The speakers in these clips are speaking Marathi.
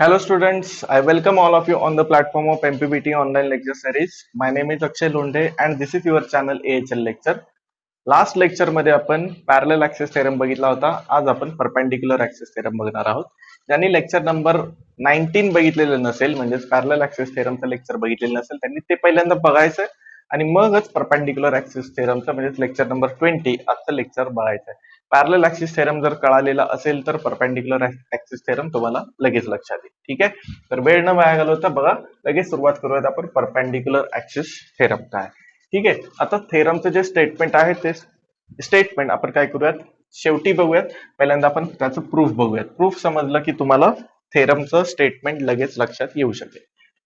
Hello students, I welcome all of you on the platform of MPBT online lecture series. My name is Akshay Londe and this is your channel AHL lecture. Last lecture मध्ये आपण पॅरलल ऍक्सिस थेरम बघितला होता. आज आपण परपेंडिक्युलर ऍक्सिस थेरम बघणार आहोत. ज्यांनी लेक्चर नंबर 19 बघितलेलं नसेल म्हणजेच पॅरलल ऍक्सिस थेरमचं लेक्चर बघितलेलं नसेल त्यांनी ते पहिल्यांदा बघायचं आणि मगच परपेंडिक्युलर ऍक्सिस थेरमचं म्हणजेच लेक्चर नंबर 20 आजचं लेक्चर बघायचं. पॅरलल ऍक्सिस थेरम जर कळालेला असेल तर परपेंडिक्युलर ऍक्सिस थेरम तुम्हाला लगेच लक्षात येईल. ठीक आहे, तर वेळ न वाया घालवता बघा लगेच सुरुवात करूयात आपण परपेंडिक्युलर ऍक्सिस थेरम काय. ठीक आहे, आता थेरमचं जे स्टेटमेंट आहे ते स्टेटमेंट आपण काय करूयात शेवटी बघूयात. पहिल्यांदा आपण त्याचं प्रूफ बघूयात. प्रूफ समजलं की तुम्हाला थेरमचं स्टेटमेंट लगेच लक्षात येऊ शकेल.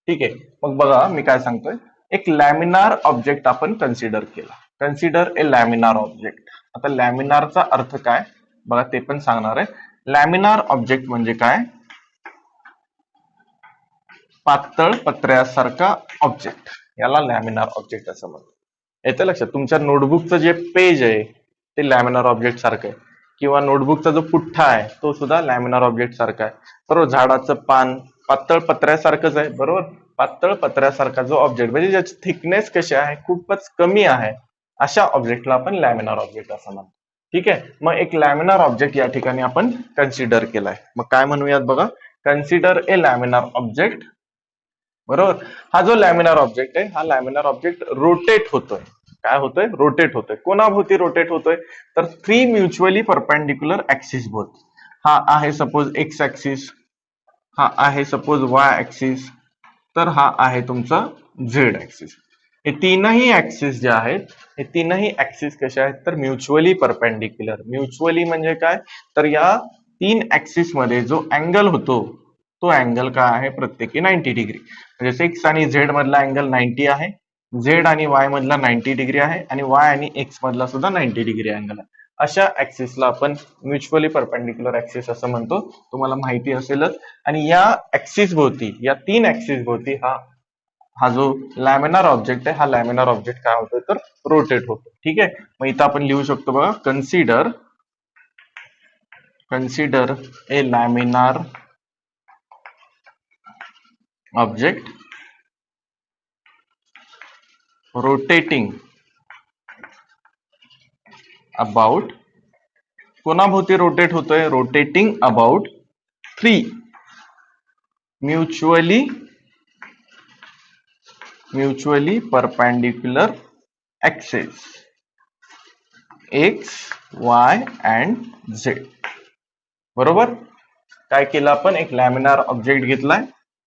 ठीक आहे, मग बघा मी काय सांगतोय. एक लॅमिनार ऑब्जेक्ट आपण कन्सिडर केला. Consider a laminar object. आता लॅमिनारचा अर्थ काय बघा ते पण सांगणार आहे. लॅमिनार ऑब्जेक्ट म्हणजे काय? पातळ पत्र्यासारखा ऑब्जेक्ट, याला लॅमिनार ऑब्जेक्ट असं म्हणतात. येतं लक्षात? तुमच्या नोटबुकचं जे पेज आहे ते लॅमिनार ऑब्जेक्ट सारखं आहे किंवा नोटबुकचा जो पुठ्ठा आहे तो सुद्धा लॅमिनार ऑब्जेक्ट सारखा आहे. बरोबर, झाडाचं पान पातळ पत्र्यासारखंच आहे. बरोबर, पातळ पत्र्यासारखा जो ऑब्जेक्ट म्हणजे ज्याची थिकनेस कशी आहे खूपच कमी आहे अशा ऑब्जेक्टला आपण लॅमिनार ऑब्जेक्ट असं म्हणतो. ठीक आहे, मग एक लॅमिनार ऑब्जेक्ट या ठिकाणी आपण कन्सिडर केलाय. मग काय म्हणूयात बघा, कन्सिडर ए लॅमिनार ऑब्जेक्ट. बरोबर, हा जो लॅमिनार ऑब्जेक्ट आहे हा लॅमिनार ऑब्जेक्ट रोटेट होतोय. काय होतोय? रोटेट होतोय. कोणाभोवती रोटेट होतोय? तर 3 म्युच्युअली परपेंडिक्युलर ऍक्सिस भोवती. हा आहे सपोज एक्स ऍक्सिस, हा आहे सपोज वाय ऍक्सिस, तर हा आहे तुमचा झेड ऍक्सिस. हे तीनही ऍक्सिस जे आहेत हे तीनही ऍक्सिस कसे आहेत तर म्युच्युअली परपेंडिक्युलर. म्युच्युअली म्हणजे काय तर या 3 ऍक्सिस मध्ये जो अँगल होतो तो अँगल काय आहे? प्रत्येकी 90 डिग्री. म्हणजे एक्स आणि झेड मधला अँगल 90 आहे, झेड आणि वाय मधला 90 डिग्री आहे आणि वाय आणि एक्स मधला सुद्धा 90 डिग्री अँगल आहे. अशा ऍक्सिसला आपण म्युच्युअली परपेंडिक्युलर ऍक्सिस असं म्हणतो. तुम्हाला माहिती असेलच. आणि या ऍक्सिस भोवती, या 3 ऍक्सिस भोवती हा हा जो लॅमिनार ऑब्जेक्ट आहे हा लॅमिनार ऑब्जेक्ट काय होतोय तर रोटेट होतो. ठीक आहे, मग इथं आपण लिहू शकतो बघा, consider a laminar object rotating about. कोणाभोवती रोटेट होतोय? Rotating about 3 mutually perpendicular axis X Y and Z. बरोबर, काय केलं आपण? एक लॅमिनार ऑब्जेक्ट घेतलाय.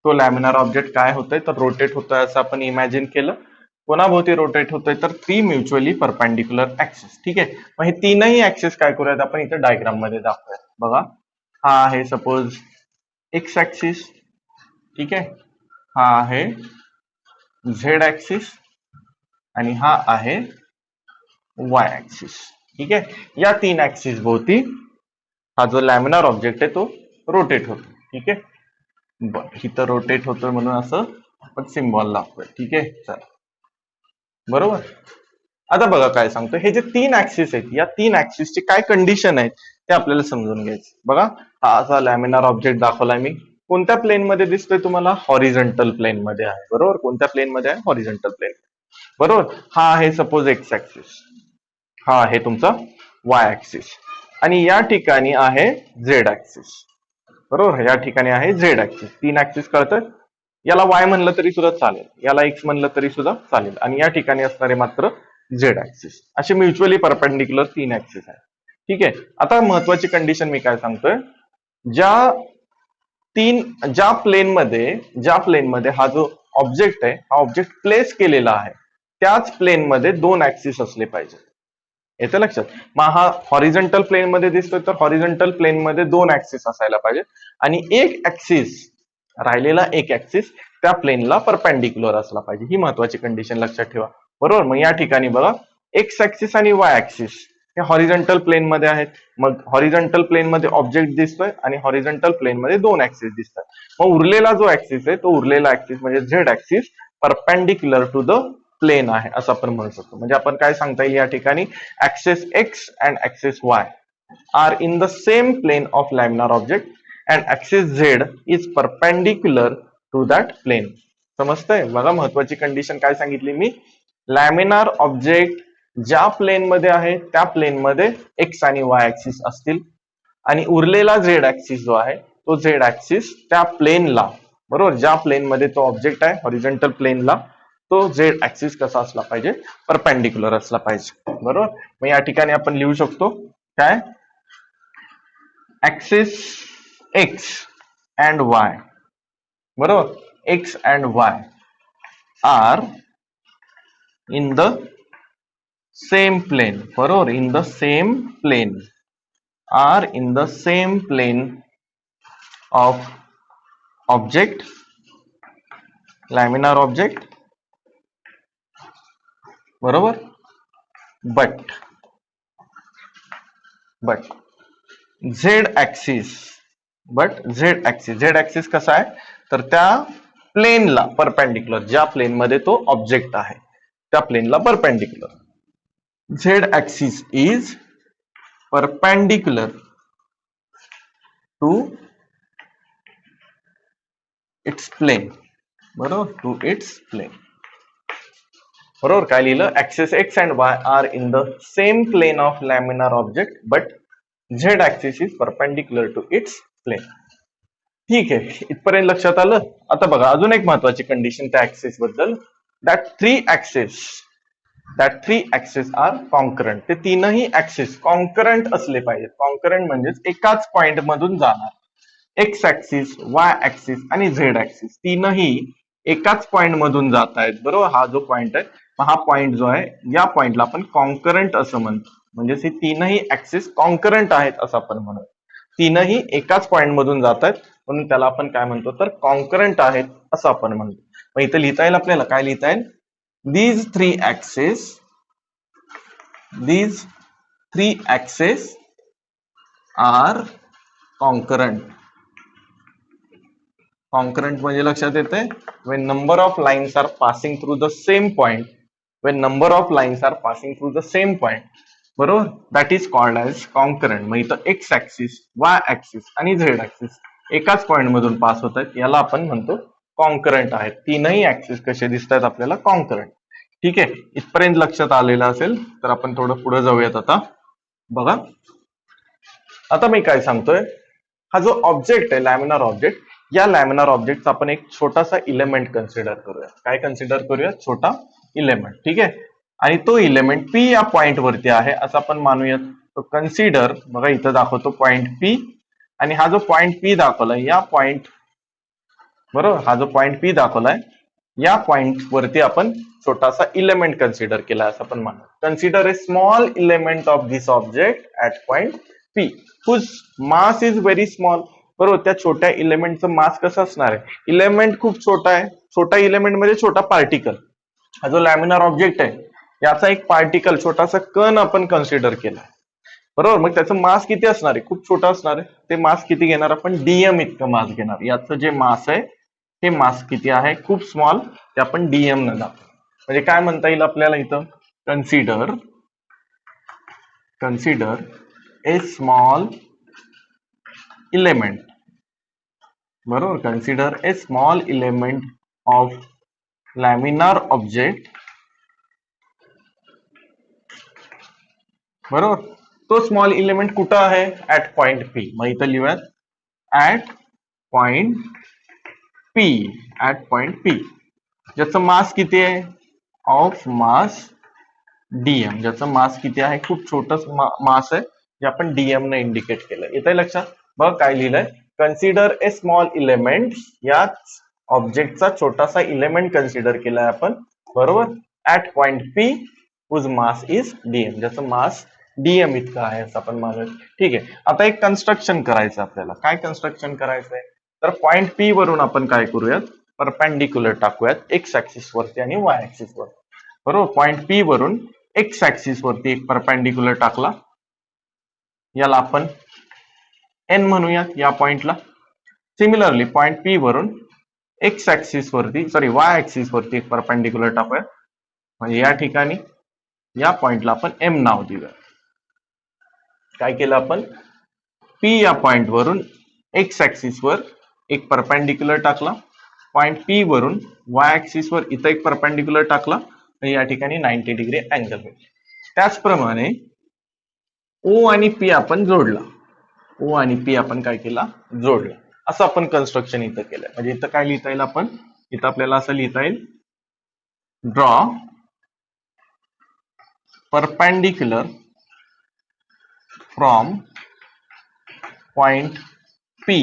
तो लॅमिनार ऑब्जेक्ट काय होतोय तर रोटेट होतोय असं आपण इमॅजिन केलं. कोणाभोवती रोटेट होतोय तर 3 म्युच्युअली परपेंडिक्युलर ऍक्सिस. ठीक आहे, मग हे तीनही ऍक्सिस काय करूयात आपण इथे डायग्राम मध्ये दाखवूयात. बघा, हा आहे सपोज एक्स ऍक्सिस. ठीक आहे, हा आहे झेड ऍक्सिस आणि हा आहे वाय ऍक्सिस. ठीक आहे, या 3 ऍक्सिस भोवती हा जो लॅमिनार ऑब्जेक्ट आहे तो रोटेट होतो. ठीक आहे, इथं रोटेट होतोय म्हणून असं आपण सिम्बॉल लावतोय. ठीक आहे, चला. बरोबर, आता बघा काय सांगतो. हे जे 3 ऍक्सिस आहेत या 3 ऍक्सिसची काय कंडिशन आहेत ते आपल्याला समजून घ्यायचे. बघा, हा असा लॅमिनार ऑब्जेक्ट दाखवलाय मी. कोणत्या प्लेन मध्ये दिसतोय तुम्हाला? हॉरिझॉन्टल प्लेन मध्ये आहे. बरोबर, कोणत्या प्लेन मध्ये आहे? Horizontal plain. बरोबर, हा आहे सपोज एक्स ऍक्सिस, हा आहे तुमचा वाय ऍक्सिस आणि या ठिकाणी आहे झेड ऍक्सिस. बरोबर, या ठिकाणी आहे झेड ऍक्सिस. 3 ऍक्सिस कळतात. याला वाय म्हणलं तरी सुद्धा चालेल, याला एक्स म्हणलं तरी सुद्धा चालेल आणि या ठिकाणी असणारे मात्र झेड ऍक्सिस. असे म्युच्युअली परपेंडिक्युलर 3 ऍक्सिस आहेत. ठीक आहे, आता महत्वाची कंडिशन मी काय सांगतोय. ज्या ज्या प्लेन मध्ये हा जो ऑब्जेक्ट आहे हा ऑब्जेक्ट प्लेस केलेला आहे त्याच प्लेन मध्ये 2 ऍक्सिस असले पाहिजे. येतं लक्षात? मग हा हॉरिझॉन्टल प्लेन मध्ये दिसतोय तर हॉरिझॉन्टल प्लेन मध्ये 2 ऍक्सिस असायला पाहिजे आणि एक ऍक्सिस राहिलेला एक ऍक्सिस त्या प्लेनला परपेंडिक्युलर असला पाहिजे. ही महत्वाची कंडिशन लक्षात ठेवा. बरोबर, मग या ठिकाणी बघा एक्स ऍक्सिस आणि वाय ऍक्सिस हे हॉरिझॉन्टल प्लेन मध्ये आहेत. मग हॉरिझॉन्टल प्लेन मध्ये ऑब्जेक्ट दिसतोय आणि हॉरिझॉन्टल प्लेन मध्ये 2 ऍक्सिस दिसतात. मग उरलेला जो ऍक्सिस आहे तो उरलेला ऍक्सिस म्हणजे Z axis perpendicular to the plain आहे असं आपण म्हणू शकतो. म्हणजे आपण काय सांगता येईल या ठिकाणी, axis X and axis Y are in the same plane of laminar object and axis Z is perpendicular to that plain. समजतंय? बघा महत्वाची कंडिशन काय सांगितली मी, लॅमिनार ऑब्जेक्ट ज्या प्लेन मध्ये आहे त्या प्लेन मध्ये एक्स आणि वाय ऍक्सिस असतील आणि उरलेला झेड ऍक्सिस जो आहे तो झेड ऍक्सिस त्या प्लेनला, बरोबर, ज्या प्लेन मध्ये तो ऑब्जेक्ट आहे हॉरिझॉन्टल प्लेनला, तो झेड ऍक्सिस कसा असला पाहिजे, परपेंडिक्युलर असला पाहिजे. बरोबर. मग या ठिकाणी आपण लिहू शकतो काय, ऍक्सिस एक्स अँड वाय, बरोबर, X and Y are in the same plane, बरोबर, in the same plane, are in the same plane of object, laminar object, बरोबर, but Z axis, Z axis कसा आहे तर त्या प्लेनला परपेंडिक्युलर, ज्या प्लेन मध्ये तो ऑब्जेक्ट आहे त्या प्लेनला perpendicular. Z axis is perpendicular to it's plain, बरोबर, टू इट्स प्लेन. बरोबर. काय लिहिलं, axis X and Y are in the same plane of laminar object but Z axis is perpendicular to it's plain. ठीक आहे, इथपर्यंत लक्षात आलं. आता बघा अजून एक महत्वाची कंडिशन त्या ऍक्सिस बद्दल, that three axis R concurrent. ते तीनही ऍक्सिस कॉन्करंट असले पाहिजेत. कॉन्करंट म्हणजेच एकाच पॉइंट मधून जाणार. एक्स ऍक्सिस, वाय ऍक्सिस आणि झेड ऍक्सिस तीनही एकाच पॉइंट मधून जात आहेत, बरोबर. हा जो पॉइंट आहे, हा पॉइंट जो आहे, या पॉइंटला आपण कॉन्करंट असं म्हणतो. म्हणजे हे तीनही ऍक्सिस कॉन्करंट आहेत असं आपण म्हणू. तीनही एकाच पॉइंट मधून जात आहेत म्हणून त्याला आपण काय म्हणतो तर कॉन्करंट आहेत असं आपण म्हणतो. मग इथं लिहिता येईल आपल्याला, काय लिहिता येईल, these three axes are concurrent. Concurrent म्हणजे लक्षात येते, when number of lines are passing through the same point, बरोबर, that is called as concurrent. मग इथं x ऍक्सिस, y ऍक्सिस आणि z ऍक्सिस एकाच पॉइंट मधून पास होत आहेत, याला आपण म्हणतो कॉन्करंट आहेत. तीनही ऍक्सिस कसे दिसत आहेत आपल्याला, कॉन्करंट. ठीक आहे, इथपर्यंत लक्षात आलेलं असेल तर आपण थोडं पुढे जाऊयात. आता बघा, आता मी काय सांगतोय, हा जो ऑब्जेक्ट आहे लॅमिनार ऑब्जेक्ट, या लॅमिनार ऑब्जेक्टचा आपण एक छोटासा इलेमेंट कन्सिडर करूया. काय कन्सिडर करूया, छोटा इलेमेंट. ठीक आहे, आणि तो इलेमेंट पी या पॉइंट वरती आहे असं आपण मानूयात. तो कन्सिडर, बघा इथं दाखवतो पॉइंट पी, आणि हा जो पॉइंट पी दाखवलाय या पॉइंट, बरोबर, हा जो पॉइंट पी दाखवलाय या पॉइंट वरती आपण छोटासा इलेमेंट कन्सिडर केला असं आपण मानू. Consider A small element of this object at point P whose mass is very small. बरोबर, त्या छोट्या इलेमेंटचं मास कसं असणार आहे, इलेमेंट खूप छोटा आहे. छोटा इलेमेंट म्हणजे छोटा पार्टिकल. हा जो लॅमिनार ऑब्जेक्ट आहे याचा एक पार्टिकल, छोटासा कण आपण कन्सिडर केला, बरोबर. मग त्याचं मास किती असणार आहे, खूप छोटा असणार आहे. ते मास किती घेणार आपण, डीएम इतकं मास घेणार. याचं जे मास आहे हे मास किती आहे, खूप स्मॉल, ते आपण डीएम न दाखवू. म्हणजे काय म्हणता येईल आपल्याला इथं, कन्सिडर ए स्मॉल इलेमेंट, बरोबर, consider A small element of laminar object, बरोबर. तो स्मॉल इलेमेंट कुठं आहे, ऍट पॉइंट पी. मग इथं लिहूयात ऍट पॉइंट पी, ज्याचं मास किती आहे, ऑफ मास डीएम, ज्याचं मास किती आहे, खूप छोटस मास आहे, जे आपण डीएम ने इंडिकेट केलंय. येतंय लक्षात. बघ काय लिहिलंय, कन्सिडर ए स्मॉल इलेमेंट, या ऑब्जेक्टचा छोटासा इलेमेंट कन्सिडर केलाय आपण, बरोबर, at point P whose mass is DM, ज्याचं मास डीएम इतकं आहे असं आपण मानूया. ठीक आहे, आता एक कन्स्ट्रक्शन करायचं आपल्याला. काय कन्स्ट्रक्शन करायचंय तर पॉइंट पी वरून आपण काय करूयात, परपेंडिक्युलर टाकूयात एक्स ऍक्सिस वरती आणि वाय ऍक्सिस वरती, बरोबर. पॉइंट पी वरून एक्स ऍक्सिस वरती एक परपेंडिक्युलर टाकला, याला आपण एन म्हणूयात या पॉइंटला. सिमिलरली पॉइंट पी वरून एक्स ऍक्सिस वरती, वाय ऍक्सिस वरती एक परपेंडिक्युलर टाकूया, म्हणजे या ठिकाणी या पॉइंटला आपण एम नाव देऊया. काय केलं आपण, पी या पॉइंट वरून एक्स ऍक्सिस वर एक परपेंडिक्युलर टाकला, पॉइंट पी वरून वाय ऍक्सिस वर इथं एक परपेंडिक्युलर टाकला, तर या ठिकाणी 90 डिग्री अँगल होईल. त्याचप्रमाणे ओ आणि पी आपण जोडला, ओ आणि पी आपण काय केला, जोडला. असं आपण कन्स्ट्रक्शन इथं केलंय. म्हणजे इथं काय लिहिता येईल, आपण इथं आपल्याला असं लिहिता येईल, draw perpendicular from point P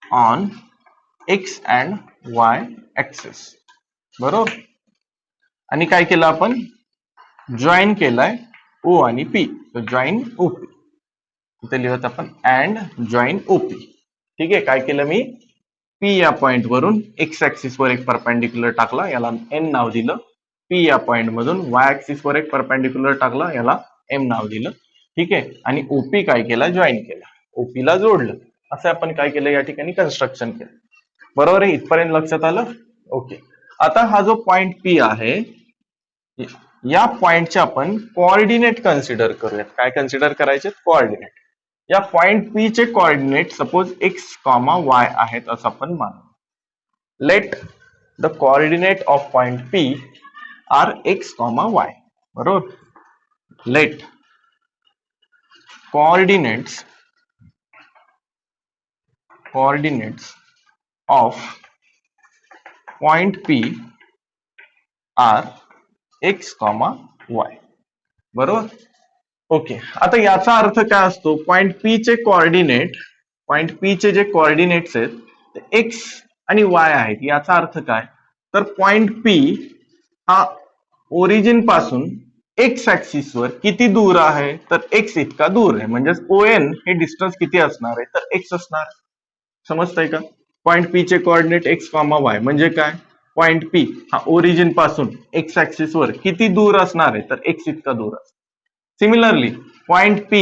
on x and Y axis. बरोबर. आणि काय केलं आपण, जॉईन केलाय ओ आणि पी, तर जॉईन ओपी इथे लिहत आपण अँड जॉईन ओपी. ठीक आहे. काय केलं मी, पी या पॉइंट वरून एक्स ऍक्सिस वर एक परपेंडिक्युलर टाकला, याला एन नाव दिलं. पी या पॉइंट मधून वाय ऍक्सिस वर एक परपेंडिक्युलर टाकला, याला एम नाव दिलं. ठीक आहे. आणि ओपी काय केला, जॉईन केला, ओपीला जोडलं. असं आपण काय केलं, या ठिकाणी कन्स्ट्रक्शन केलं. बरोबर आहे. इथपर्यंत लक्षात आलं. ओके. आता हा जो पॉइंट पी आहे, या पॉइंटचे आपण कोऑर्डिनेट कन्सिडर करूयात. काय कन्सिडर करायचे, कोऑर्डिनेट. या पॉइंट पी चे coordinate suppose x comma y आहेत असं आपण मानू. Let the coordinate of point P are x comma y. बरोबर. Let coordinates of point P are x comma y. बरोबर. ओके. आता याचा अर्थ काय असतो, पॉइंट पी चे कोऑर्डिनेट, पॉइंट पी चे जे कोऑर्डिनेट्स आहेत ते एक्स आणि वाय आहेत. याचा अर्थ काय, तर पॉइंट पी हा ओरिजिन पासून एक्स ऍक्सिस वर किती दूर आहे, तर एक्स इतका दूर आहे. म्हणजे ओएन हे डिस्टन्स किती असणार आहे, तर एक्स असणार. समजतंय का. पॉइंट पी चे कोऑर्डिनेट एक्स कॉमा वाय म्हणजे काय, पॉइंट पी हा ओरिजिन पासून एक्स ऍक्सिस वर किती दूर असणार आहे, तर एक्स इतका दूर असणार. सिमिलरली पॉइंट पी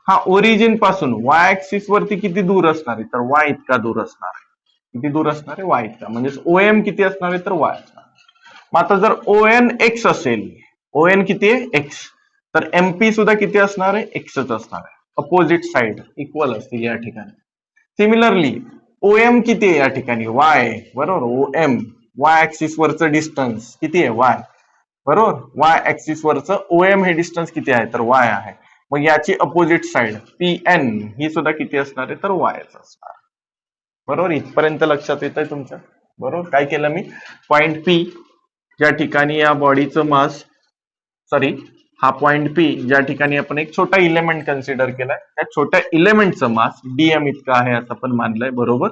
हा ओरिजिन पासून वाय ऍक्सिस वरती किती दूर असणार आहे, तर वाय इतका दूर असणार आहे. किती दूर असणार आहे, वाय इतका. म्हणजे ओएम किती असणार आहे, तर वाय असणार. मग आता जर ओएन एक्स असेल, ओएन किती आहे, एक्स, तर एमपी सुद्धा किती असणार आहे, एक्सच असणार आहे. अपोजिट साइड इक्वल असतील या ठिकाणी. सिमिलरली ओएम किती आहे या ठिकाणी, वाय. बरोबर. ओएम वाय ऍक्सिस वरचं डिस्टन्स किती आहे, वाय. बरोबर. वाय ऍक्सिस वरचं ओएम हे डिस्टन्स किती आहे, तर वाय आहे. मग याची अपोजिट साइड पी एन ही सुद्धा किती असणार आहे, तर वायच असणार. बरोबर. इथपर्यंत लक्षात येत आहे तुमच्या. बरोबर. काय केलं मी, पॉइंट पी ज्या ठिकाणी या बॉडीचं मास, सॉरी हा पॉइंट पी ज्या ठिकाणी आपण एक छोटा इलेमेंट कन्सिडर केलाय, त्या छोट्या इलेमेंटचं मास डीएम इतकं आहे असं आपण मानलंय. बरोबर.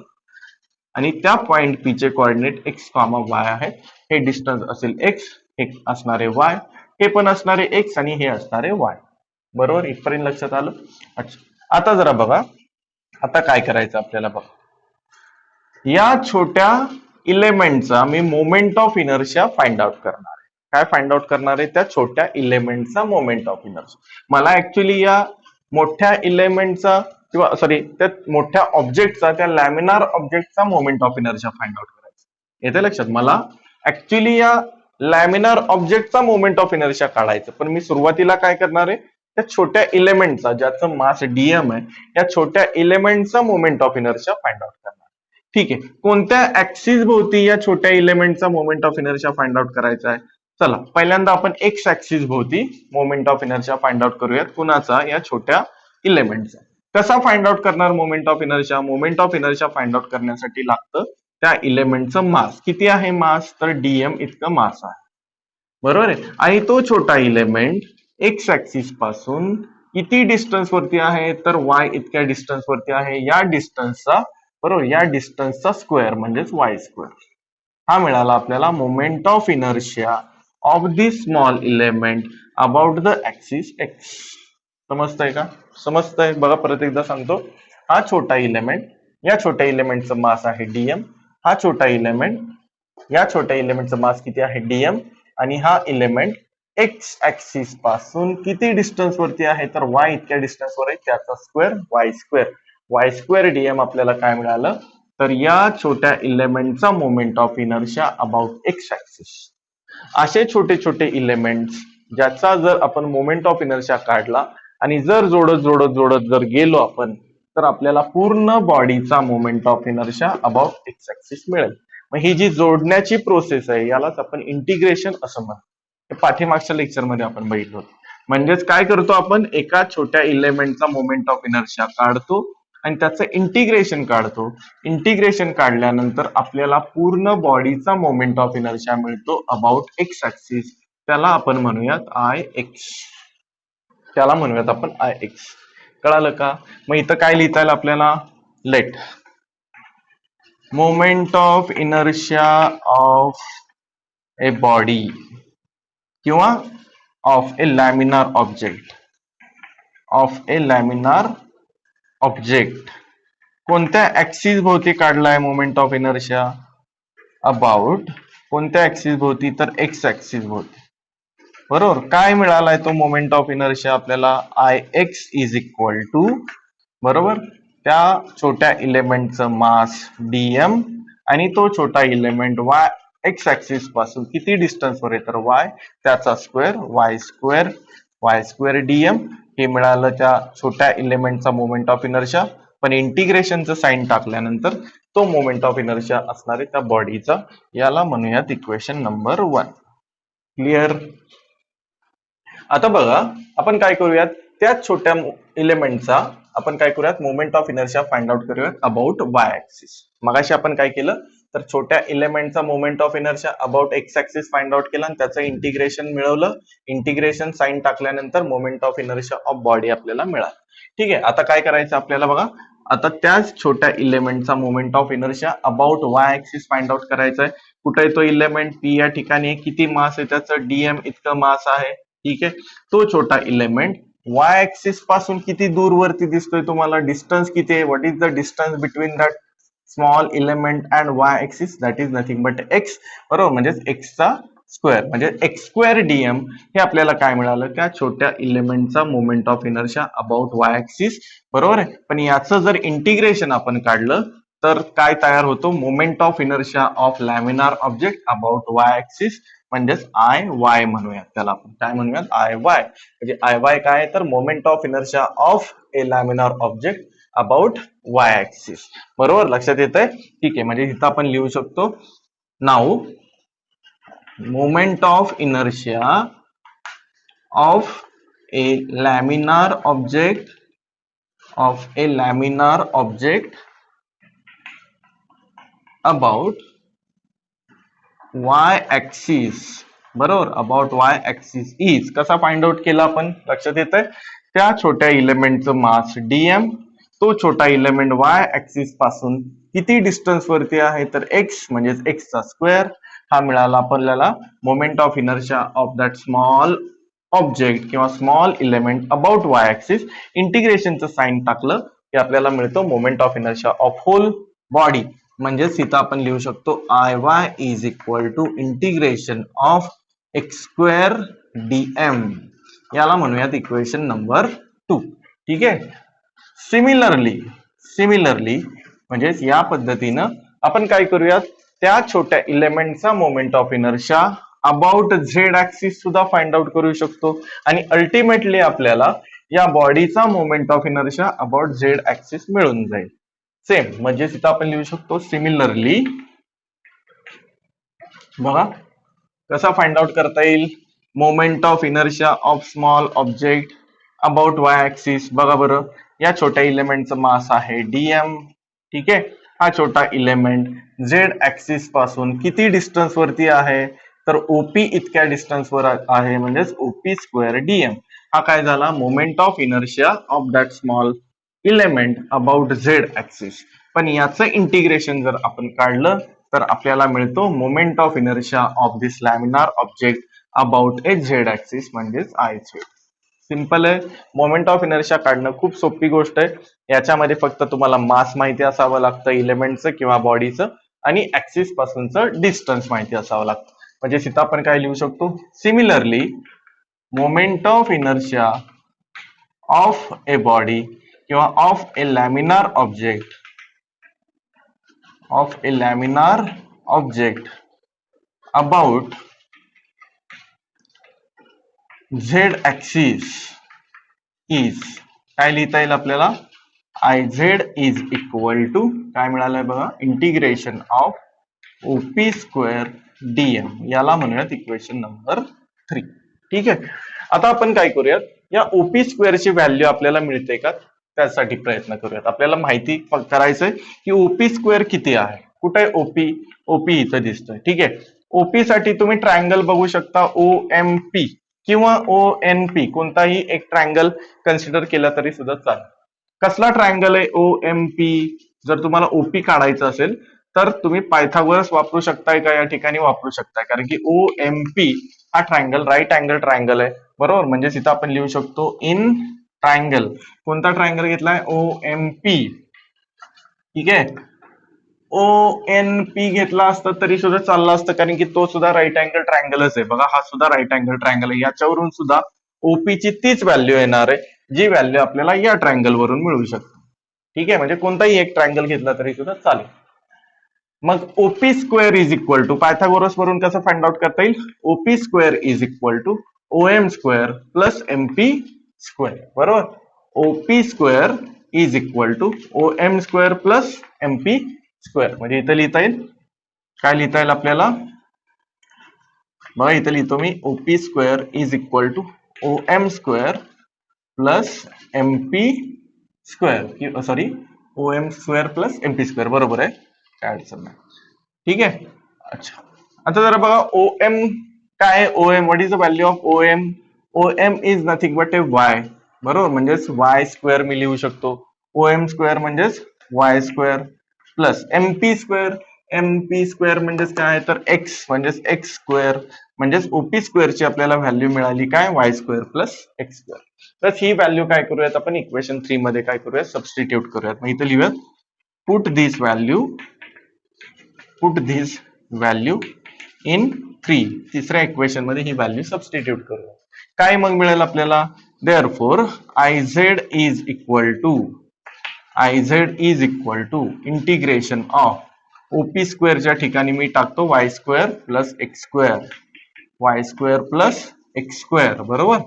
आणि त्या पॉइंट पी चे कोऑर्डिनेट एक्स कॉमा वाय आहेत. हे डिस्टन्स असेल एक्स, हे असणारे वाय, हे पण असणारे एक्स आणि हे असणारे वाय. बरोबर. इथपर्यंत लक्षात आलं. अच्छा. आता जरा बघा, आता काय करायचं आपल्याला बघा, या छोट्या इलेमेंटचा मी moment of inertia find out करणार आहे. काय फाइंड आउट करणार आहे, त्या छोट्या इलेमेंटचा मोमेंट ऑफ इनर्शिया. मला ऍक्च्युली या मोठ्या इलेमेंटचा किंवा सॉरी त्या मोठ्या ऑब्जेक्टचा, त्या लॅमिनार ऑब्जेक्टचा moment of inertia find out करायचा. येते लक्षात. मला ऍक्च्युली या लॅमिनार ऑब्जेक्टचा मोमेंट ऑफ इनर्शिया काढायचं, पण मी सुरुवातीला काय करणार आहे, त्या छोट्या इलेमेंटचा ज्याचं मास डीएम आहे, या छोट्या इलेमेंटचा moment of inertia find out करणार. ठीक आहे. कोणत्या ऍक्सिस भोवती या छोट्या इलेमेंटचा moment of inertia find out करायचा आहे. चला पहिल्यांदा आपण एक्स ऍक्सिस भोवती moment of inertia find out करूयात. कुणाचा, या छोट्या इलेमेंटचा. कसा फाइंड आउट करणार moment of inertia, moment of inertia find out करण्यासाठी लागतं त्या इलेमेंटचं मास. किती आहे मास, तर डीएम इतकं मास आहे. बरोबर आहे. आणि तो छोटा इलेमेंट एक्स ऍक्सिस पासून किती डिस्टन्स वरती आहे, तर वाय इतक्या डिस्टन्स वरती आहे. या डिस्टन्सचा, बरोबर, या डिस्टन्सचा स्क्वेअर म्हणजेच वाय स्क्वेअर. हा मिळाला आपल्याला moment of inertia of this small element about the axis x. समजतंय का, समजतंय. बघा परत एकदा सांगतो. हा छोटा इलेमेंट, या छोट्या इलेमेंटचं मास आहे डीएम. हा छोटा इलेमेंट, या छोट्या इलेमेंटचं मास किती आहे, डीएम. आणि हा इलेमेंट एक्स ऍक्सिस पासून किती डिस्टन्स वरती आहे, तर वाय इतक्या डिस्टन्स वर आहे. त्याचा square y square. Y square dm आपल्याला काय मिळालं, तर या छोट्या इलेमेंटचा moment of inertia about x axis. असे छोटे छोटे इलेमेंट्स ज्याचा जर आपण मोमेंट ऑफ इनर्शिया काढला आणि जर जोडत जोडत जोडत जर गेलो आपण, तर आपल्याला पूर्ण बॉडीचा moment of inertia about x axis मिळेल. मग ही जी जोडण्याची प्रोसेस आहे यालाच आपण इंटिग्रेशन असं म्हणतो. हे पाठीमागच्या लेक्चरमध्ये आपण बघितलं होतं. म्हणजेच काय करतो आपण, एका छोट्या इलेमेंटचा मोमेंट ऑफ इनर्शिया काढतो आणि त्याचं इंटिग्रेशन काढतो. इंटिग्रेशन काढल्यानंतर आपल्याला पूर्ण बॉडीचा मोमेंट ऑफ इनर्शिया मिळतो अबाउट एक्स ऍक्सिस. त्याला आपण म्हणूयात आय एक्स. त्याला म्हणूयात आपण आय एक्स. कळालं का? मग इथं काय लिहिता येईल आपल्याला, let moment of inertia of a body किंवा of a laminar object, of a laminar object कोणत्या ऍक्सिस भोवती काढलाय मोमेंट ऑफ इनर्शिया, अबाउट कोणत्या ऍक्सिस भोवती, तर एक्स ऍक्सिस भोवती. बरोबर. काय मिळालाय तो मोमेंट ऑफ इनर्शिया आपल्याला, I x is equal to, बरोबर, त्या छोट्या इलेमेंटचं मास डीएम आणि तो छोटा इलेमेंट वाय एक्स ऍक्सिस पासून किती डिस्टन्स वर आहे, तर वाय, त्याचा स्क्वेअर, वाय स्क्वेअर डीएम. हे मिळालं त्या छोट्या इलेमेंटचा मोमेंट ऑफ इनर्शिया. पण इंटिग्रेशनचं साइन टाकल्यानंतर तो मोमेंट ऑफ इनर्शिया असणार आहे त्या बॉडीचा. याला म्हणूयात इक्वेशन नंबर 1. क्लिअर? आता बघा, आपण काय करूयात, त्या छोट्या इलेमेंटचा आपण काय करूयात, moment of inertia find out करूयात अबाउट वाय ऍक्सिस. मगाशी आपण काय केलं, तर छोट्या इलेमेंटचा moment of inertia about x axis find out केला आणि त्याचं इंटिग्रेशन मिळवलं. इंटिग्रेशन साइन टाकल्यानंतर moment of inertia of body आपल्याला मिळाला. ठीक आहे. आता काय करायचं आपल्याला बघा, आता त्याच छोट्या इलेमेंटचा moment of inertia about y axis find out करायचा आहे. कुठे आहे तो इलेमेंट, पी या ठिकाणी, किती मास आहे त्याचं, डीएम इतकं मास आहे. ठीक आहे. तो छोटा इलेमेंट वाय ऍक्सिस पासून किती दूर वरती दिसतोय तुम्हाला, डिस्टन्स किती आहे, what is the distance between that small element and Y axis, that is nothing but x. बरोबर, म्हणजेच एक्सचा स्क्वेअर, म्हणजे एक्स स्क्वेअर डीएम. हे आपल्याला काय मिळालं, त्या छोट्या इलेमेंटचा moment of inertia about y axis. बरोबर आहे. पण याचं जर इंटिग्रेशन आपण काढलं तर काय तयार होतो, moment of inertia of laminar object about y axis. म्हणजेच आय वाय म्हणूयात त्याला. आपण काय म्हणूयात, आय वाय. म्हणजे आय वाय काय आहे, तर moment of inertia of a laminar object about y axis. बरोबर, लक्षात येत आहे? ठीक आहे. म्हणजे इथं आपण लिहू शकतो, now moment of inertia of a laminar object, of a laminar object about y axis. बरोबर, अबाउट वाय ऍक्सिस इज. कसा फाइंड आउट केला आपण, लक्षात येत आहे? त्या छोट्या इलेमेंटचं मास डीएम, तो छोटा इलेमेंट वाय ऍक्सिस पासून किती डिस्टन्स वरती आहे, तर एक्स, म्हणजेच एक्सचा स्क्वेअर. हा मिळाला आपल्याला moment of inertia of that small object किंवा small element about y axis. इंटिग्रेशनचं साइन टाकलं की आपल्याला मिळतो moment of inertia of whole body. म्हणजेच इथं आपण लिहू शकतो I y is equal to integration of x square dm. याला म्हणूयात इक्वेशन नंबर 2. ठीक आहे. सिमिलरली म्हणजेच या पद्धतीनं आपण काय करूयात, त्या छोट्या इलेमेंटचा moment of inertia about z axis सुद्धा फाइंड आउट करू शकतो आणि अल्टिमेटली आपल्याला या बॉडीचा moment of inertia about z axis मिळून जाईल. सेम, म्हणजे इथं आपण लिहू शकतो सिमिलरली. बघा कसा फाइंड आउट करता येईल, moment of inertia of small object about y axis. बघा बरं, या छोट्या इलेमेंटचं मास आहे डीएम. ठीक आहे. हा छोटा इलेमेंट झेड ऍक्सिस पासून किती डिस्टन्स वरती आहे, तर ओपी इतक्या डिस्टन्स वर आहे, म्हणजेच ओपी स्क्वेअर डीएम. हा काय झाला, moment of inertia of that small element about z axis. पण याचं इंटिग्रेशन जर आपण काढलं तर आपल्याला मिळतो moment of inertia of this laminar object about A Z axis, म्हणजेच आय झेड. सिंपल आहे. मोमेंट ऑफ इनर्शिया काढणं खूप सोपी गोष्ट आहे. याच्यामध्ये फक्त तुम्हाला मास माहिती असावं लागतं इलेमेंटचं किंवा बॉडीचं, आणि ऍक्सिस पासूनचं डिस्टन्स माहिती असावं लागतं. म्हणजे इथं आपण काय लिहू शकतो, similarly moment of inertia of a body किंवा of a laminar object, of a laminar object about z axis is. काय लिहिता येईल आपल्याला, I z is equal to काय मिळालंय बघा, integration of OP square dm, याला म्हणूयात इक्वेशन नंबर 3. ठीक आहे. आता आपण काय करूयात, या ओपी स्क्वेअरची व्हॅल्यू आपल्याला मिळते का त्यासाठी प्रयत्न करूयात. आपल्याला माहिती करायचंय की ओपी स्क्वेअर किती आहे. कुठे आहे ओपी, ओपी इथं दिसतोय. ठीक आहे. ओपी साठी तुम्ही ट्रायंगल बघू शकता, ओ एम पी किंवा ओ एन पी, कोणताही एक ट्रायंगल कन्सिडर केला तरी सुद्धा चालेल. कसला ट्रायंगल आहे ओ एम पी, जर तुम्हाला ओपी काढायचं असेल तर तुम्ही पायथागोरस वापरू शकताय का, या ठिकाणी वापरू शकताय, कारण की ओ एम पी हा ट्रायंगल राईट अँगल ट्रायंगल आहे, बरोबर. म्हणजे इथं आपण लिहू शकतो इन ट्रायंगल. कोणता ट्रायंगल घेतलाय, ओ एम पी. ठीक आहे. ओ एन पी घेतला असता तरी सुद्धा चालला असतं, कारण की तो सुद्धा राईट अँगल ट्रायंगलच आहे. बघा, हा सुद्धा राईट अँगल ट्रायंगल आहे. याच्यावरून सुद्धा ओपीची तीच व्हॅल्यू येणार आहे, जी व्हॅल्यू आपल्याला या ट्रायंगल वरून मिळू शकते. ठीक आहे. म्हणजे कोणताही एक ट्रायंगल घेतला तरी सुद्धा चालेल. मग OP square is equal to, Pythagoras वरून कसं फाइंड आउट करता येईल, OP square is equal to O M square plus MP square, बरोबर. OP square is equal to O M square plus MP square. म्हणजे इथं लिहिता येईल, काय लिहिता येईल आपल्याला बघा, इथं लिहितो मी, OP square is equal to O M square plus MP square, sorry, O M square plus MP square, बरोबर आहे, काय अडचण नाही. ठीक आहे. अच्छा, आता जरा बघा, ओ एम काय आहे, O M, what is the value of O M. O M is nothing but A Y, बरोबर. म्हणजेच वाय स्क्वेअर मी लिहू शकतो. ओ एम स्क्वेअर म्हणजेच Y square plus MP square. MP square म्हणजेच काय, तर एक्स, म्हणजेच एक्स स्क्वेअर. म्हणजेच ओपी स्क्वेअरची आपल्याला व्हॅल्यू मिळाली काय, Y square plus x square. तर ही व्हॅल्यू काय करूयात आपण इक्वेशन 3 मध्ये काय करूयात, सबस्टिट्यूट करूयात. मग इथे लिहूयात, पुट दिस व्हॅल्यू इन 3. तिसऱ्या इक्वेशन मध्ये ही व्हॅल्यू सबस्टिट्यूट करूया. काय मग मिळेल आपल्याला, therefore I z is equal to integration of OP स्क्वेअरच्या ठिकाणी मी टाकतो y square plus x square, बरोबर.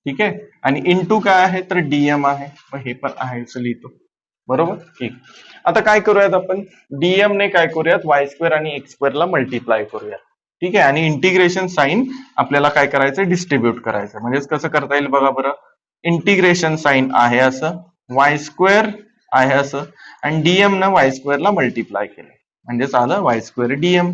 ठीक आहे. आणि इंटू काय आहे, तर डीएम आहे, मग हे पण आहे असं लिहितो, बरोबर. ठीक. आता काय करूयात आपण, डीएम ने काय करूयात, वाय स्क्वेअर आणि एक्स स्क्वेअरला मल्टिप्लाय करूयात. ठीक आहे. आणि इंटिग्रेशन साइन आपल्याला काय करायचं, डिस्ट्रीब्यूट करायचं. म्हणजेच कसं करता येईल बघा बरं, इंटिग्रेशन साइन आहे असं, वाय स्क्वेअर आहे असं, आणि डीएम न वाय स्क्वेअरला मल्टिप्लाय केलं, म्हणजेच आलं Y square DM.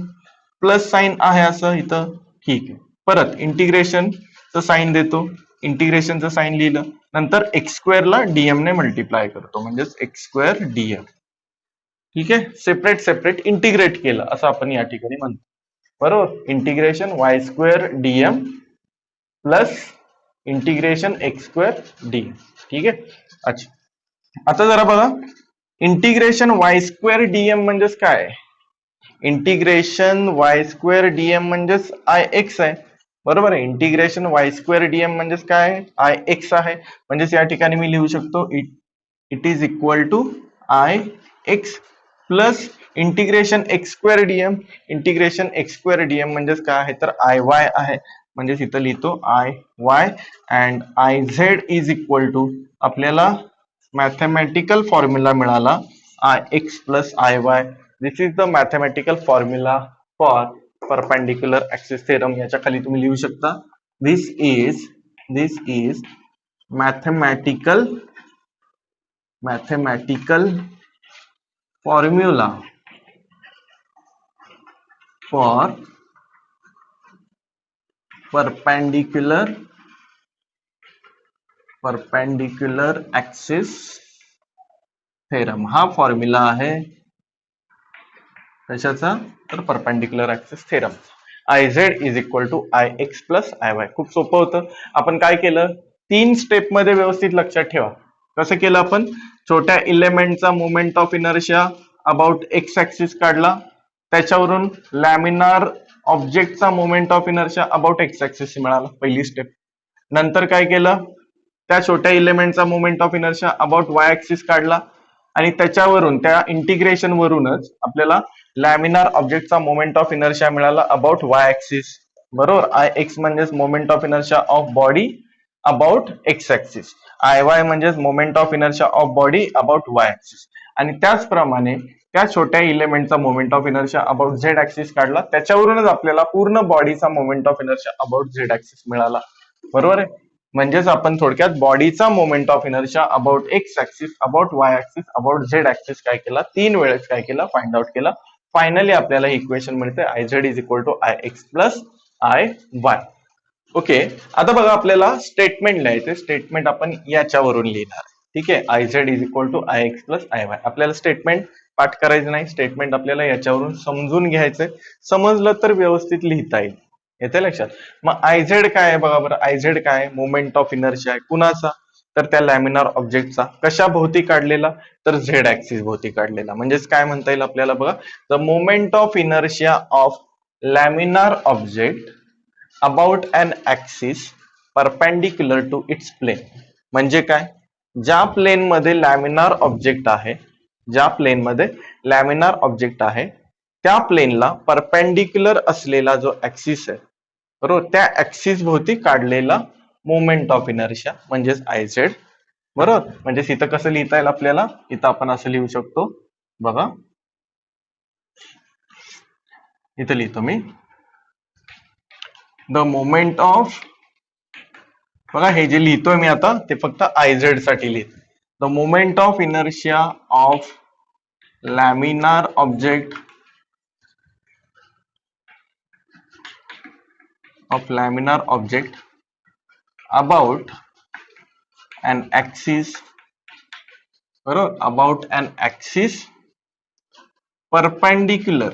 Plus sign आहे असं इथं. ठीक आहे. परत इंटिग्रेशनचं साइन देतो, इंटिग्रेशनचं साइन लिहिलं, नंतर एक्स स्क्वेअरला डीएम ने मल्टिप्लाय करतो, म्हणजेच एक्स स्क्वेअर डीएम. ठीक आहे. सेपरेट इंटिग्रेट केलं असं आपण या ठिकाणी म्हणतो, बरोबर. Integration Y square DM plus integration x square DM. ठीक आहे. अच्छा, आता जरा बघा, इंटिग्रेशन वाय स्क्वेअर डीएम म्हणजेच काय, इंटिग्रेशन वाय स्क्वेअर डीएम म्हणजेच आय एक्स आहे, बरोबर आहे. इंटिग्रेशन वाय स्क्वेअर डीएम म्हणजेच काय, आय एक्स आहे. म्हणजेच या ठिकाणी मी लिहू शकतो it is equal to I x plus integration x square DM. Integration x square DM म्हणजेच काय आहे, तर आय वाय आहे. म्हणजेच इथं लिहितो I y. And I z is equal to, आपल्याला मॅथमॅटिकल फॉर्म्युला मिळाला I x plus I y. This is the mathematical formula for perpendicular axis theorem. याच्या खाली तुम्ही लिहू शकता, this is mathematical formula for perpendicular axis theorem. हा फॉर्म्युला आहे कशाचा, तर perpendicular axis theorem. I z is equal to I x plus I y. खूप सोपं होतं. आपण काय केलं, 3 स्टेप मध्ये व्यवस्थित लक्षात ठेवा. कसं केलं आपण, छोट्या इलेमेंटचा moment of inertia about x axis काढला, त्याच्यावरून लॅमिनार ऑब्जेक्टचा moment of inertia about x axis मिळाला, पहिली स्टेप. नंतर काय केलं, त्या छोट्या इलेमेंटचा moment of inertia about y axis काढला, आणि त्याच्यावरून त्या इंटिग्रेशन वरूनच आपल्याला लॅमिनार ऑब्जेक्टचा मोमेंट ऑफ इनर्शिया मिळाला अबाउट वाय ऍक्सिस, बरोबर. आय एक्स म्हणजेच moment of inertia of body about x axis. I y म्हणजेच moment of inertia of body about y axis. आणि त्याचप्रमाणे त्या छोट्या इलेमेंटचा moment of inertia about z axis काढला, त्याच्यावरूनच आपल्याला पूर्ण बॉडीचा moment of inertia about z axis मिळाला. बरोबर आहे. म्हणजेच आपण थोडक्यात बॉडीचा moment of inertia about x axis, about y axis, about z axis काय केला, 3 वेळेस काय केला, फाइंड आउट केला. फायनली आपल्याला इक्वेशन मिळते I z is equal to I x plus I y. Okay, आता बघा आपल्याला स्टेटमेंट लिहायचे. स्टेटमेंट आपण याच्यावरून लिहिणार. ठीक आहे, I z is equal to I x plus I Y. आपल्याला स्टेटमेंट पाठ करायचं नाही, स्टेटमेंट आपल्याला याच्यावरून समजून घ्यायचंय. समजलं तर व्यवस्थित लिहिता येईल. येते लक्षात. मग आय झेड काय आहे बघा बरं. आय झेड काय, मोमेंट ऑफ इनर्शिया आहे. कुणाचा, तर त्या लॅमिनार ऑब्जेक्टचा. कशा भोवती काढलेला, तर झेड ऍक्सिस भोवती काढलेला. म्हणजेच काय म्हणता येईल आपल्याला बघा, the moment of inertia of laminar object about an axis perpendicular to it's plain. म्हणजे काय, ज्या प्लेन मध्ये लॅमिनार ऑब्जेक्ट आहे, ज्या प्लेन मध्ये लॅमिनार ऑब्जेक्ट आहे, त्या प्लेनला परपेंडिक्युलर असलेला जो ऍक्सिस आहे, बरोबर, त्या ऍक्सिस भोवती काढलेला मोमेंट ऑफ इनर्शिया म्हणजेच आय झेड. बरोबर. म्हणजे इथं कसं लिहिता येईल आपल्याला, इथं आपण असं लिहू शकतो बघा. इथं लिहितो मी द मोमेंट ऑफ, बघा हे जे लिहितोय मी आता ते फक्त आय झेड साठी लिहितो. The moment of inertia of laminar object about an axis, बरोबर, about an axis perpendicular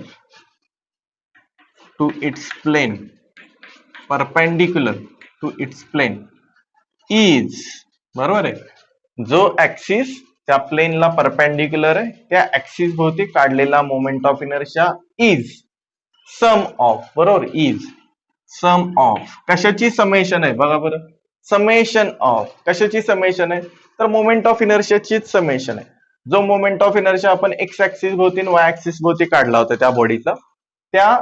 to its plane, perpendicular to its plane is, बरोबर आहे, जो ऍक्सिस त्या प्लेनला परपेंडिक्युलर आहे त्या ऍक्सिस भोवती काढलेला moment of inertia is some of, बरोबर, इज सम ऑफ, कशाची समेशन आहे बघा बरं, समेशन ऑफ, कशाची समेशन आहे, तर मोमेंट ऑफ इनर्शियाचीच समेशन आहे. जो मोमेंट ऑफ इनर्शिया आपण एक्स ऍक्सिस भोवती वाय ऍक्सिस भोवती काढला होता त्या बॉडीचा, त्या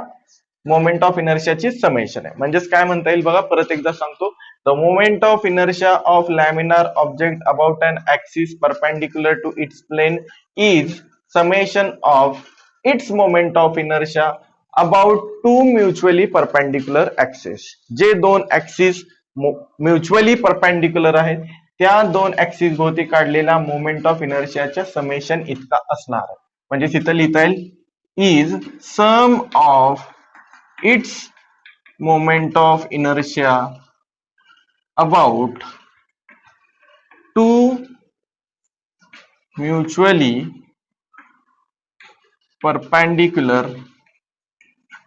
मोमेंट ऑफ इनर्शियाचीच समेशन आहे. म्हणजेच काय म्हणता येईल बघा, परत एकदा सांगतो. The moment of inertia of laminar object about an axis perpendicular to it's plain is summation of its moment of inertia about to mutually perpendicular axis. जे दोन ऍक्सिस म्युच्युअली परपेंडिक्युलर आहेत, त्या दोन ऍक्सिस भोवती काढलेला मोमेंट ऑफ इनर्शियाच्या समेशन इतका असणार आहे. म्हणजे तिथं लिहिता येईल is some of its moment of inertia about to mutually perpendicular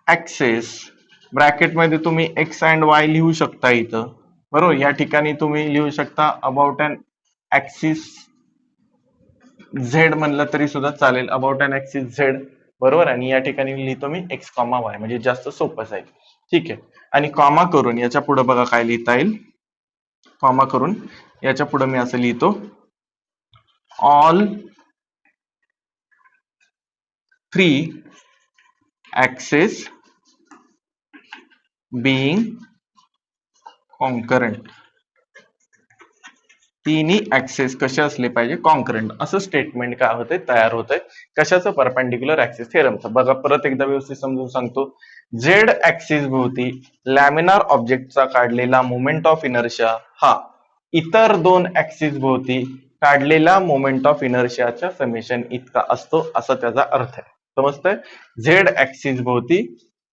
axis. Bracket मध्ये तुम्ही एक्स अँड वाय लिहू शकता इथं, बरोबर. या ठिकाणी तुम्ही लिहू शकता अबाउट अन ऍक्सिस झेड म्हणलं तरी सुद्धा चालेल, अबाउट अन ऍक्सिस झेड, बरोबर. आणि या ठिकाणी लिहितो मी एक्स कॉमा वाय, म्हणजे जास्त सोपं जाईल. ठीक आहे. आणि कॉमा करून याच्या पुढे बघा काय लिहिता येईल, कॉमा करून याच्या पुढे मी असं लिहितो, ऑल 3 ऍक्सेस being concurrent. तिन्ही ऍक्सेस कसे असले पाहिजे, कॉन्करंट. असं स्टेटमेंट काय होतंय, तयार होतंय. कशाचं, परपेंडिक्युलर ऍक्सिस थेरमचं. बघा परत एकदा व्यवस्थित समजून सांगतो. झेड ऍक्सिस भोवती लॅमिनार ऑब्जेक्टचा काढलेला मोमेंट ऑफ इनर्शिया हा इतर दोन ऍक्सिस भोवती काढलेला मोमेंट ऑफ इनर्शियाच्या समेशन इतका असतो, असा त्याचा अर्थ आहे. समजतंय. झेड ऍक्सिस भोवती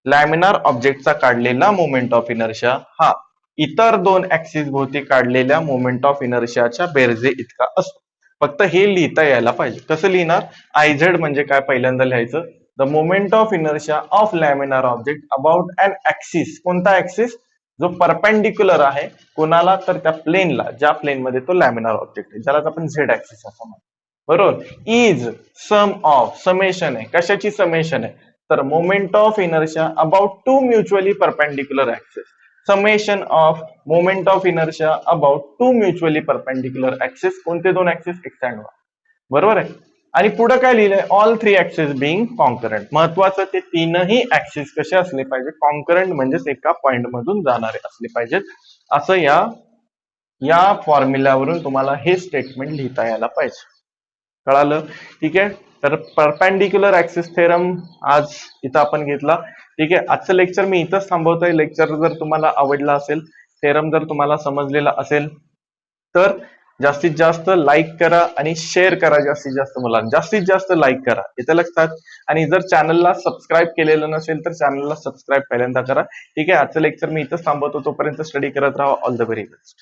लॅमिनार ऑब्जेक्टचा काढलेला मोमेंट ऑफ इनर्शिया हा इतर दोन ऍक्सिस भोवती काढलेल्या मोमेंट ऑफ इनर्शियाच्या बेरजे इतका असतो. फक्त हे लिहिता यायला पाहिजे. कसं लिहिणार, आय झेड म्हणजे काय पहिल्यांदा लिहायचं, the moment of inertia of laminar object about an axis. कोणता ऍक्सिस, जो परपेंडिक्युलर आहे कोणाला, तर त्या प्लेनला, ज्या प्लेन मध्ये तो लॅमिनार ऑब्जेक्ट आहे, ज्याला आपण झेड ऍक्सिस असं म्हणतो, बरोबर. इज सम ऑफ, समेशन आहे. कशाची समेशन आहे, तर moment of inertia about to mutually perpendicular axis. Summation of moment of inertia about to mutually perpendicular axis. कोणते दोन ऍक्सिस, एक्स अँड वाय, बरोबर आहे. आणि पुढे काय लिहिलंय, ऑल 3 ऍक्सिस बिंग कॉन्करंट. महत्वाचं, ते तीनही ऍक्सिस कसे असले पाहिजे, कॉन्करंट म्हणजेच एका पॉइंट मधून जाणारे असले पाहिजेत, असं या या फॉर्म्युल्यावरून तुम्हाला हे स्टेटमेंट लिहिता यायला पाहिजे. कळालं? ठीक आहे. तर परपेंडिक्युलर ऍक्सिस थेरम आज इथं आपण घेतला. ठीक आहे. आजचं लेक्चर मी इथंच थांबवतोय. लेक्चर जर तुम्हाला आवडला असेल, थेरम जर तुम्हाला समजलेला असेल, तर जास्तीत जास्त लाईक करा आणि शेअर करा. जास्तीत जास्त मुलांना जास्तीत जास्त लाईक करा, इथं लक्षात. आणि जर चॅनलला सबस्क्राईब केलेलं नसेल तर चॅनलला सबस्क्राईब पहिल्यांदा करा. ठीक आहे. आजचं लेक्चर मी इथंच थांबवतो. तोपर्यंत स्टडी करत राहा. All the very best.